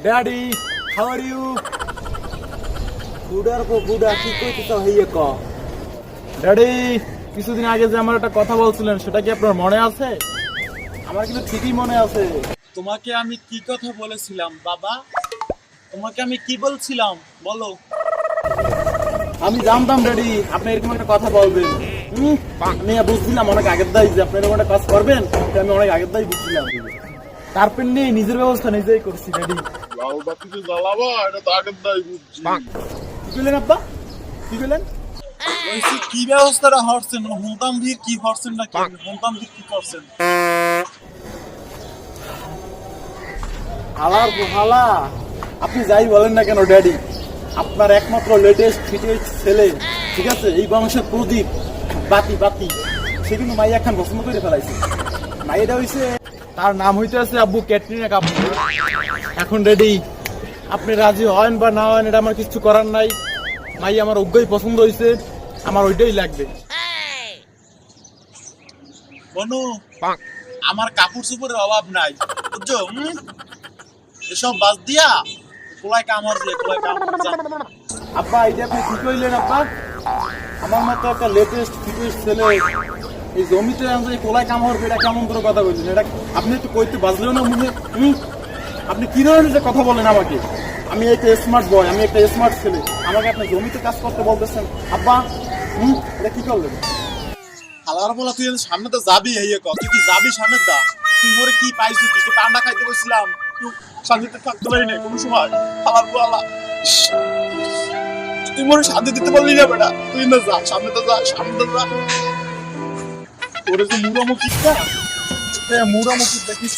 Daddy, how are you? বুড়ার পর বুড়া কি কইতেছ হইয়ে ক। ড্যাডি, কিছুদিন আগে যে আমার একটা কথা বলছিলেন সেটা কি আপনার মনে আছে? আমার কিন্তু ঠিকই মনে আছে। তোমাকে আমি কি কথা বলেছিলাম বাবা? তোমাকে আমি কি বলছিলাম বলো? আমি জানতাম ড্যাডি আপনি এরকম একটা কথা বলবেন। আমি বুঝছিলাম অনেক আগের দায় যে আপনি এরকম একটা কাজ করবেন, এটা আমি অনেক আগের দায় বুঝছিলাম। তারপর নিয়ে নিজের ব্যবস্থা নিজেই করছি ড্যাডি। লাল বাতিতে জ্বালাবা এটা তো আগের দায় বুঝছি। কি বললেন আব্বা? কি বললেন? বলছি কি ব্যবস্থাটা হচ্ছেন? হুমতাম দিয়ে কি হচ্ছেন না কি হুমতাম দিয়ে কি করছেন? হালার হালা, আপনি যাই বলেন না কেন ড্যাডি, আপনার একমাত্র লেটেস্ট ফিটেস্ট ছেলে, ঠিক আছে, এই বংশের প্রদীপ বাতি বাতি, সে কিন্তু মাইয়া খান পছন্দ করে ফেলাইছে। মাইয়াটা হইছে, তার নাম হইতে আছে আব্বু ক্যাটরিনা কাপুর। এখন ড্যাডি আপনি রাজি হন বা না হন এটা আমার কিছু করার নাই। মাই আমার অজ্ঞই পছন্দ হয়েছে, আমার ওইটাই লাগবে। বনু, আমার কাপড় চোপড়ের অভাব নাই বুঝছো? এসব বাদ দিয়া কোলায় কামড় দিয়ে কোলায় কামড় যা। আব্বা এটা আপনি কি কইলেন আব্বা? আমার মতো একটা লেটেস্ট ফিটেস্ট ছেলে এই জমিতে এই কোলায় কাম হবে, এটা কেমন করে কথা বলছেন? এটা আপনি একটু কইতে বাজলেও না মুখে। আপনি কি ধরনের যে কথা বলেন আমাকে? আমি একটা স্মার্ট বয়, আমি একটা স্মার্ট ছেলে, আমাকে আপনি জমিতে কাজ করতে বলতেছেন আব্বা? এটা কি করলেন? হালার বলা তুই সামনে তো যাবি হইয়ে ক, তুই কি যাবি সামনে দা? তুই মোরে কি পাইছিস? তুই তো পান্ডা খাইতে বসছিলাম, তুই শান্তিতে থাকতে পারি না কোনো সময়। হালার বলা তুই মোরে শান্তি দিতে পারলি না বেটা। তুই না যা, সামনে তো যা, সামনে তো যা। তোরে যে মুড়ামুখি মুড়ামুখি দেখিস